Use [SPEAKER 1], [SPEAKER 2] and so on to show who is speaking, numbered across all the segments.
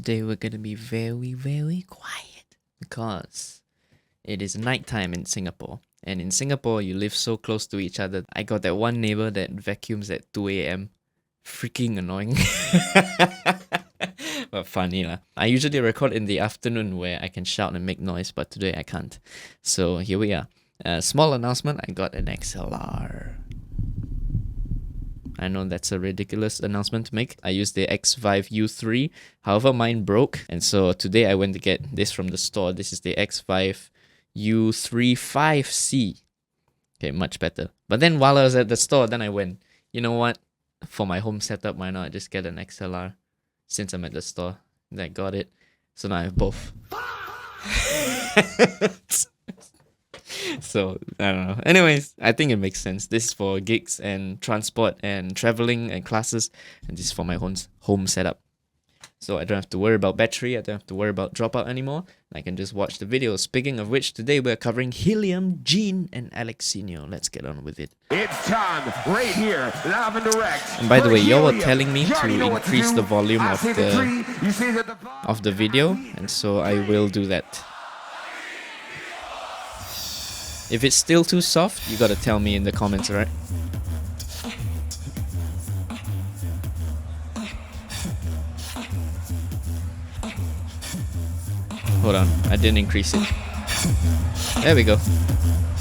[SPEAKER 1] Today we're gonna be very quiet because it is nighttime in Singapore. And in Singapore, you live so close to each other. I got that one neighbor that vacuums at 2 a.m. Freaking annoying. But funny lah. I usually record in the afternoon where I can shout and make noise, but today I can't. So here we are. Small announcement, I got an XLR. I know that's a ridiculous announcement to make. I used the X5 U3, however mine broke. And so today I went to get this from the store. This is the X5 U3 5C. Okay, much better. But then while I was at the store, then I went, you know what? For my home setup, why not just get an XLR? Since I'm at the store, then I got it. So now I have both. So, I don't know. Anyways, I think it makes sense. This is for gigs and transport and traveling and classes. And this is for my home setup. So I don't have to worry about battery. I don't have to worry about dropout anymore. I can just watch the video. Speaking of which, today we're covering Helium, Gene, and Alexinho. Let's get on with it.
[SPEAKER 2] It's time, right here, live and direct.
[SPEAKER 1] And by the way, y'all were telling me to increase the volume of the video. And so I will do that. If it's still too soft, you gotta tell me in the comments, alright? Hold on, I didn't increase it. There we go.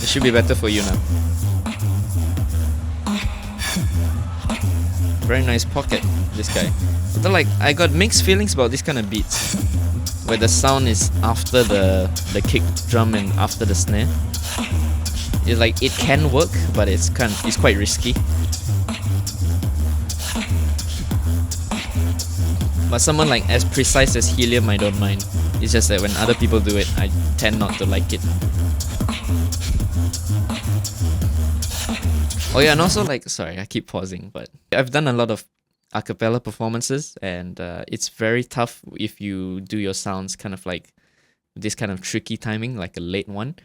[SPEAKER 1] It should be better for you now. Very nice pocket, this guy. But like, I got mixed feelings about this kind of beats, where the sound is after the kick drum and after the snare. It's like, it can work, but it's quite risky. But someone like as precise as Helium, I don't mind. It's just that when other people do it, I tend not to like it. Oh yeah, and also like, sorry, I keep pausing, but I've done a lot of a cappella performances, and it's very tough if you do your sounds kind of like this kind of tricky timing, like a late one.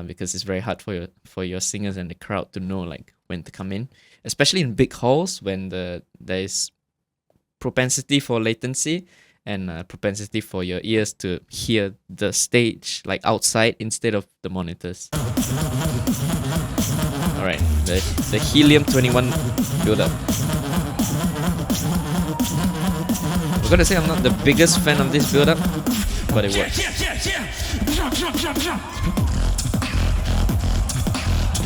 [SPEAKER 1] Because it's very hard for your singers and the crowd to know like when to come in, especially in big halls when there is propensity for latency and propensity for your ears to hear the stage like outside instead of the monitors. All right, the Helium 21 build up. I'm gonna say I'm not the biggest fan of this build up, but it works.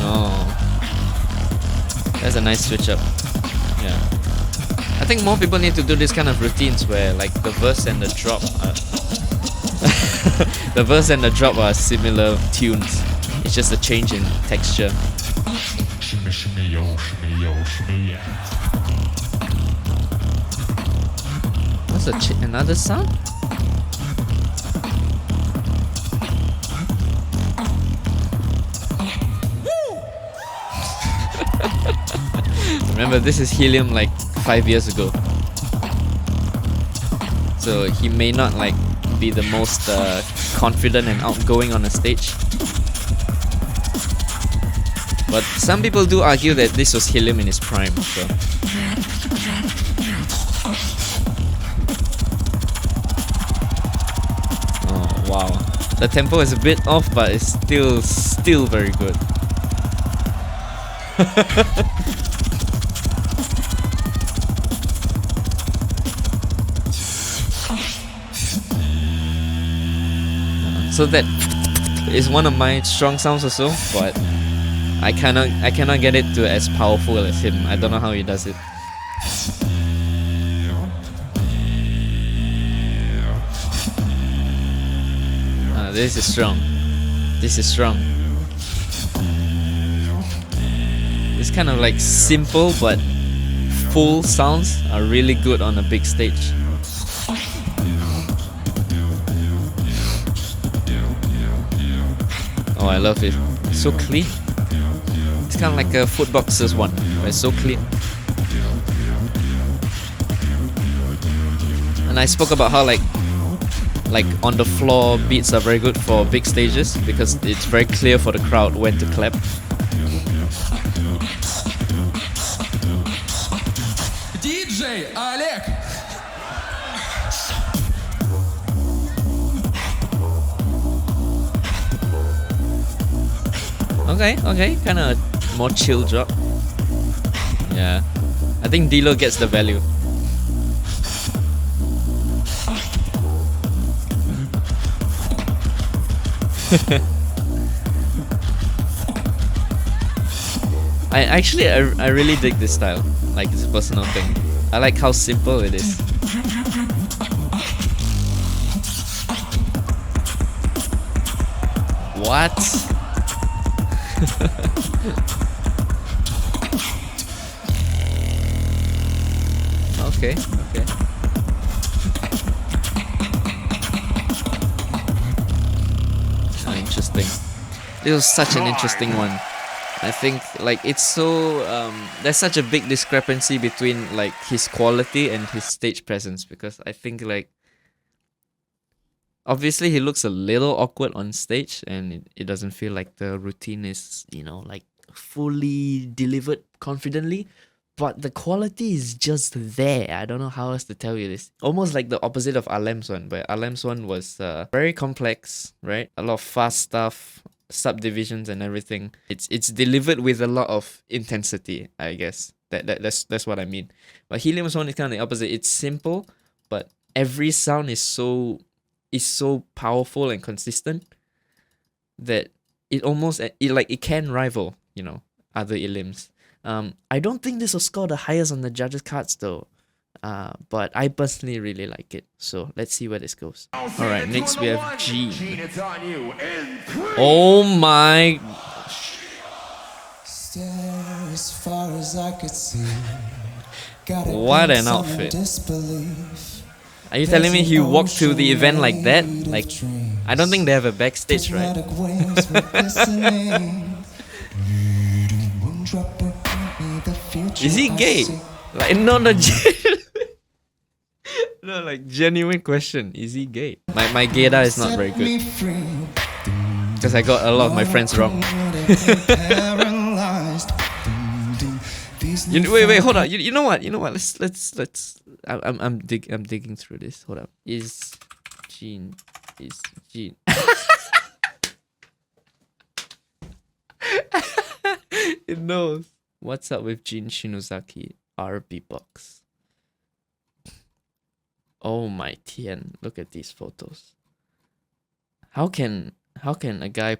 [SPEAKER 1] Oh, that's a nice switch up. Yeah, I think more people need to do this kind of routines where like the verse and the drop are the verse and the drop are similar tunes. It's just a change in texture. What's another sound? Remember, this is Helium like 5 years ago, so he may not like be the most confident and outgoing on a stage. But some people do argue that this was Helium in his prime. So. Oh wow, the tempo is a bit off, but it's still very good. So that is one of my strong sounds also, but I cannot get it to as powerful as him. I don't know how he does it. This is strong. This is strong. It's kind of like simple but full sounds are really good on a big stage. Oh, I love it. It's so clean. It's kind of like a Footboxers one, where it's so clean. And I spoke about how like on the floor beats are very good for big stages because it's very clear for the crowd when to clap.
[SPEAKER 3] DJ Alec.
[SPEAKER 1] Okay, kind of more chill drop. Yeah, I think D-Lo gets the value. I really dig this style. Like, it's a personal thing. I like how simple it is. What? Okay. Oh, interesting. This was such an interesting one. I think like it's so there's such a big discrepancy between like his quality and his stage presence, because I think like obviously he looks a little awkward on stage, and it doesn't feel like the routine is, you know, like fully delivered confidently, but the quality is just there. I don't know how else to tell you this. Almost like the opposite of Alem's one, where Alem's one was very complex, right? A lot of fast stuff, subdivisions and everything. It's delivered with a lot of intensity, I guess. That's what I mean. But Helium's one is kind of the opposite. It's simple, but every sound is so powerful and consistent that it can rival, you know, other Elims. I don't think this will score the highest on the judges' cards though. But I personally really like it. So let's see where this goes. Alright, next we have Gene. Oh my. What an outfit. Are you telling me he walked to the event like that? Like, I don't think they have a backstage, right? Is he gay? Like, no, like genuine question. Is he gay? My gaydar is not very good, because I got a lot of my friends wrong. Wait, hold on. You know what? Let's. I'm digging through this. Hold up. Is Gene? It knows. What's up with Jin Shinozaki? Our Beatbox. Oh my Tian, look at these photos. How can a guy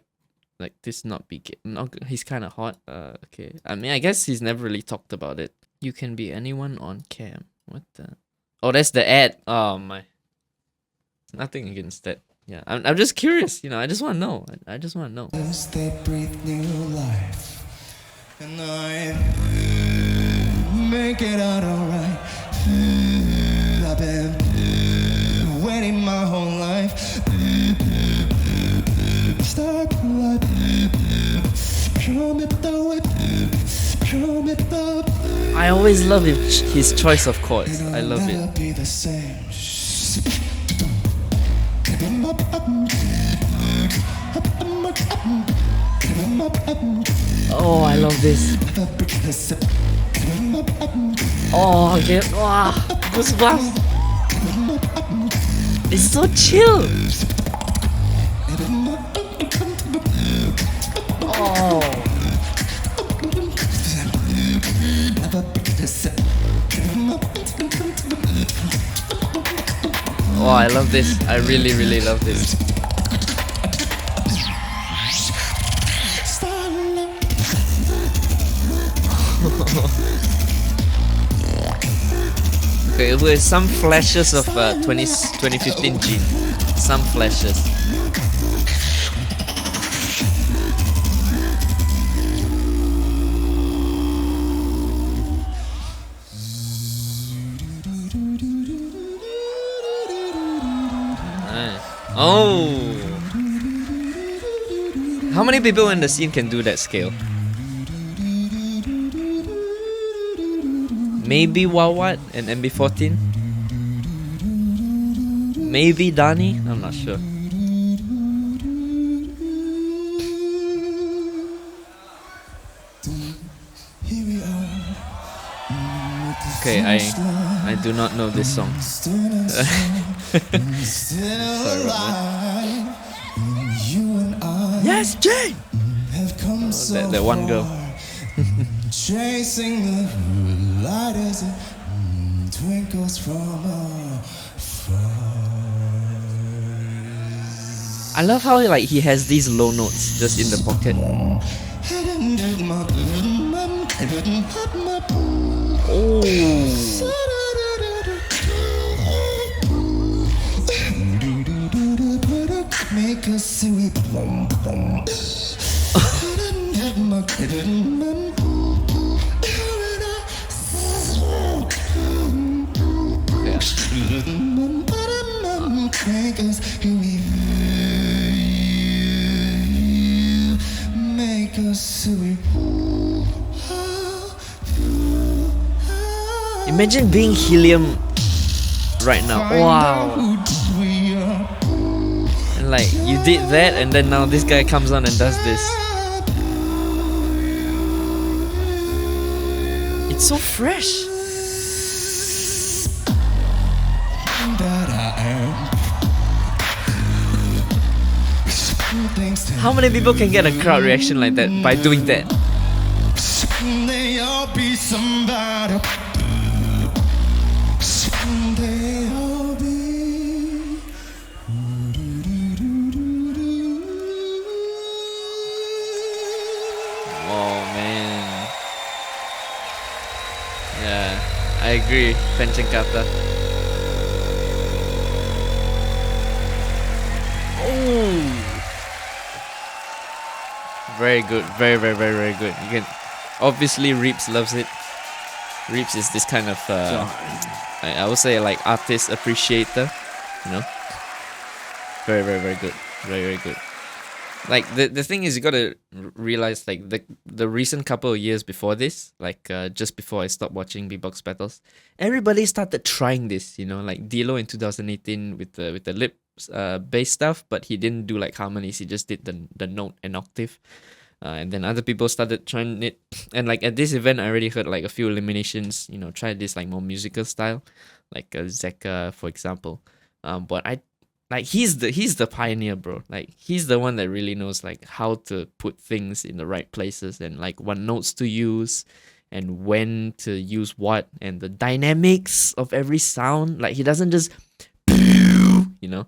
[SPEAKER 1] like this not be gay? No, he's kind of hot. Okay. I mean, I guess he's never really talked about it. You can be anyone on cam. What the? Oh, that's the ad. Oh my. Nothing against that. Yeah, I'm just curious. You know, I just want to know. I just want to know.
[SPEAKER 3] They breathe new life, and I make it out alright. I've been waiting my whole life.
[SPEAKER 1] I always love his choice of chords. I love it. Oh, I love this. Oh, okay. Wow, goosebumps. It's so chill. Oh. Oh, I love this. I really, really love this. Okay, with some flashes of 2015 Gene. Some flashes. Nice. Oh! How many people in the scene can do that scale? Maybe Wawat and MB14. Maybe Dani. I'm not sure. Okay, I do not know this song. Sorry about that. Yes, Jane.
[SPEAKER 3] have come so
[SPEAKER 1] that one girl.
[SPEAKER 3] far. Chasing the light as it twinkles from afar.
[SPEAKER 1] I love how like he has these low notes just in the pocket. Oh.
[SPEAKER 3] Make a sweet
[SPEAKER 1] Imagine being Helium right now. Wow. And like you did that and then now this guy comes on and does this. It's so fresh. How many people can get a crowd reaction like that by doing that? Oh man. Yeah, I agree, Penchankata. Oh. Very good, very good. You can obviously Reeps loves it. Reeps is this kind of I would say like artist appreciator, you know. Very good, very good. Like the thing is, you gotta realize like the recent couple of years before this, like just before I stopped watching beatbox battles, everybody started trying this, you know, like Dilo in 2018 with the lip bass stuff, but he didn't do like harmonies, he just did the note and octave. And then other people started trying it, and like at this event, I already heard like a few Eliminations, you know, try this like more musical style, like Zeka, for example. But I like he's the pioneer, bro. Like he's the one that really knows like how to put things in the right places and like what notes to use and when to use what and the dynamics of every sound. Like he doesn't just, you know.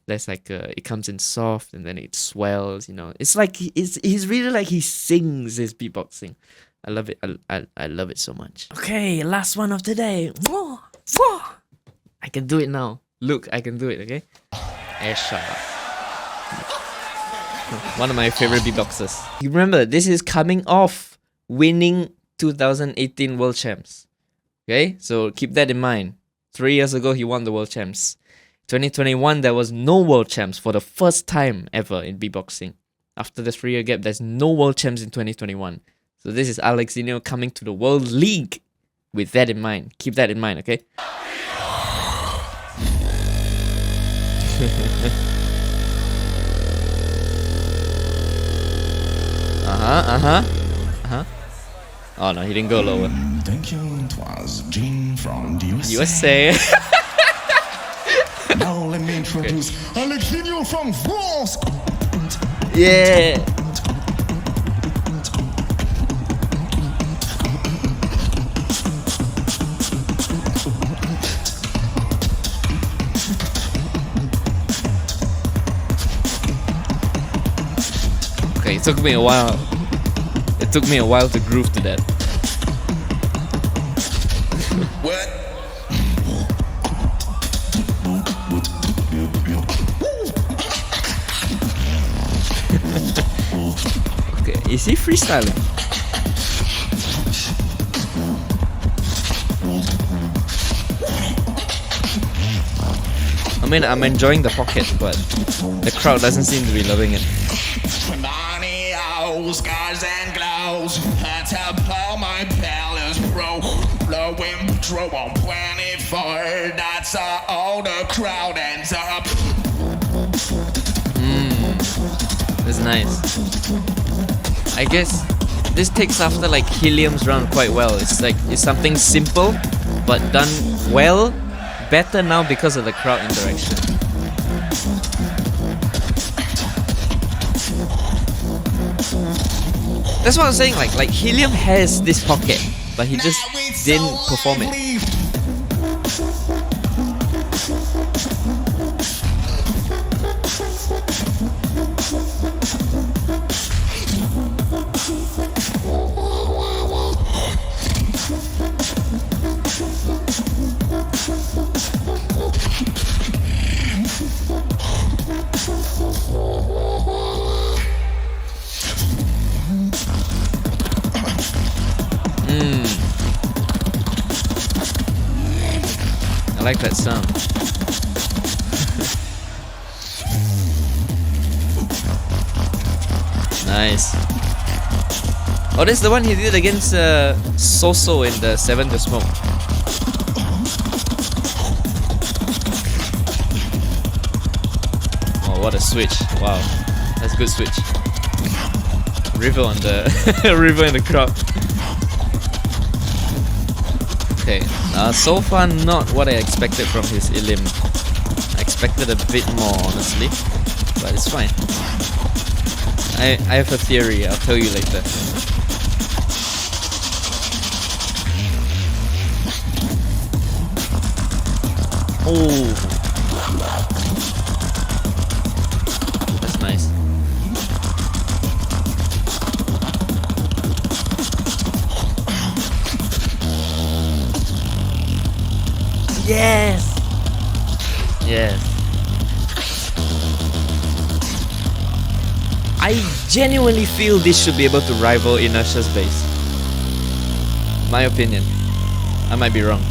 [SPEAKER 1] That's like it comes in soft and then it swells, you know. It's like he's really like he sings his beatboxing. I love it. I love it so much. Okay, last one of today. I can do it now. Look, I can do it. Okay. Esha. One of my favorite beatboxers. You remember this is coming off winning 2018 World Champs. Okay, so keep that in mind. 3 years ago he won the World Champs. 2021, there was no world champs for the first time ever in beatboxing. After the 3-year gap, there's no world champs in 2021. So this is Alexinho coming to the World League. With that in mind, keep that in mind, okay? Oh no, he didn't go lower.
[SPEAKER 3] Thank you, it was Gene from the
[SPEAKER 1] USA.
[SPEAKER 3] Now let me introduce Alexinho from France.
[SPEAKER 1] Yeah. Okay, it took me a while. It took me a while to groove to that.
[SPEAKER 3] What?
[SPEAKER 1] Okay, is he freestyling? I mean, I'm enjoying the pocket, but the crowd doesn't seem to be loving it.
[SPEAKER 3] Scars and glows. That's how all my palace bro. Blowing patrol on 24. That's how all the crowd ends up.
[SPEAKER 1] That's nice. I guess this takes after like Helium's round quite well. It's like it's something simple but done well, better now because of the crowd interaction. That's what I'm saying. Like Helium has this pocket, but he just didn't perform it. I like that sound. Nice. Oh, this is the one he did against Soso in the 7 to Smoke. Oh, what a switch. Wow. That's a good switch. River on the River in the crowd. Okay, so far not what I expected from his Elim. I expected a bit more, honestly, but it's fine. I have a theory, I'll tell you later. Oh, that's nice. Yes! Yes. I genuinely feel this should be able to rival Inertia's bass. My opinion. I might be wrong.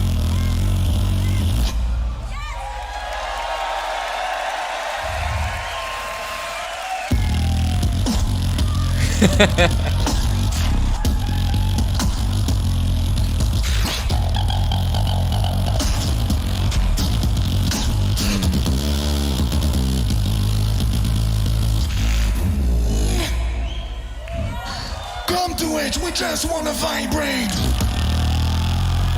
[SPEAKER 3] Come to it, we just wanna vibrate.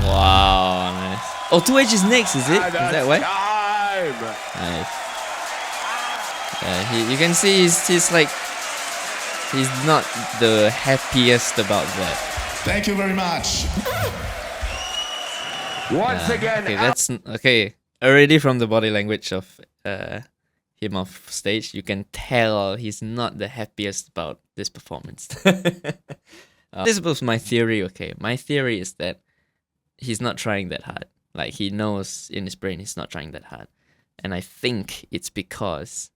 [SPEAKER 1] Wow, nice. Oh, 2H is next, is it? Is that why?
[SPEAKER 2] Time.
[SPEAKER 1] Nice. Yeah, you can see he's like, he's not the happiest about that.
[SPEAKER 3] Thank you very much.
[SPEAKER 2] Once again,
[SPEAKER 1] Okay, that's okay. Already from the body language of him off stage, you can tell he's not the happiest about this performance. This was my theory. Okay, my theory is that he's not trying that hard. Like, he knows in his brain he's not trying that hard, and I think it's because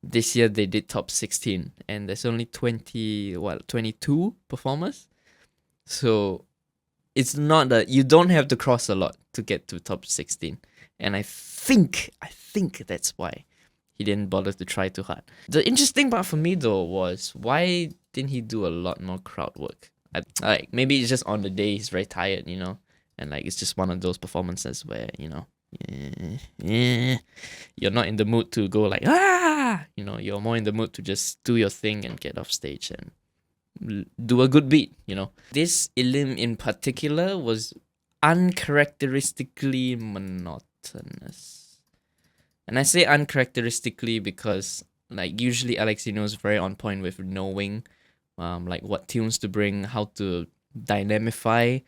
[SPEAKER 1] this year they did top 16 and there's only 22 performers, so it's not that you don't have to cross a lot to get to top 16, and I think that's why he didn't bother to try too hard. The interesting part for me though was, why didn't he do a lot more crowd work? Like, maybe it's just on the day he's very tired, you know, and like it's just one of those performances where, you know, you're not in the mood to go like, you know, you're more in the mood to just do your thing and get off stage and do a good beat, you know. This Elim in particular was uncharacteristically monotonous. And I say uncharacteristically because, like, usually Alexinho is very on point with knowing like what tunes to bring, how to dynamify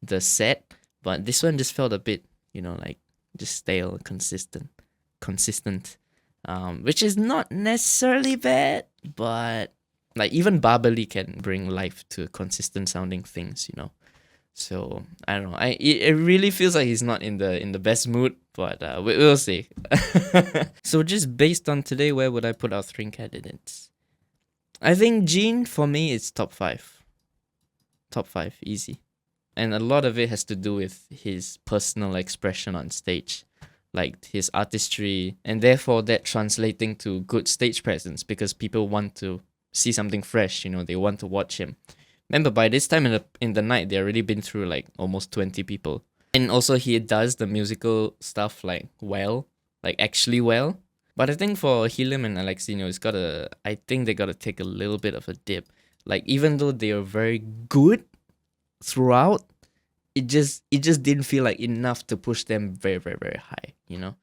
[SPEAKER 1] the set, but this one just felt a bit, you know, like just stale, consistent, which is not necessarily bad, but like even Barbally can bring life to consistent sounding things, you know. So I don't know. It really feels like he's not in the best mood, but we'll see. So just based on today, where would I put our 3 candidates? I think Gene for me is top 5. Top 5, easy. And a lot of it has to do with his personal expression on stage, like his artistry, and therefore that translating to good stage presence because people want to see something fresh, you know, they want to watch him. Remember, by this time in the night, they already been through like almost 20 people. And also he does the musical stuff like well, like actually well. But I think for Helium and Alexinho, I think they gotta take a little bit of a dip. Like, even though they are very good throughout, it just didn't feel like enough to push them very, very, very high, you know?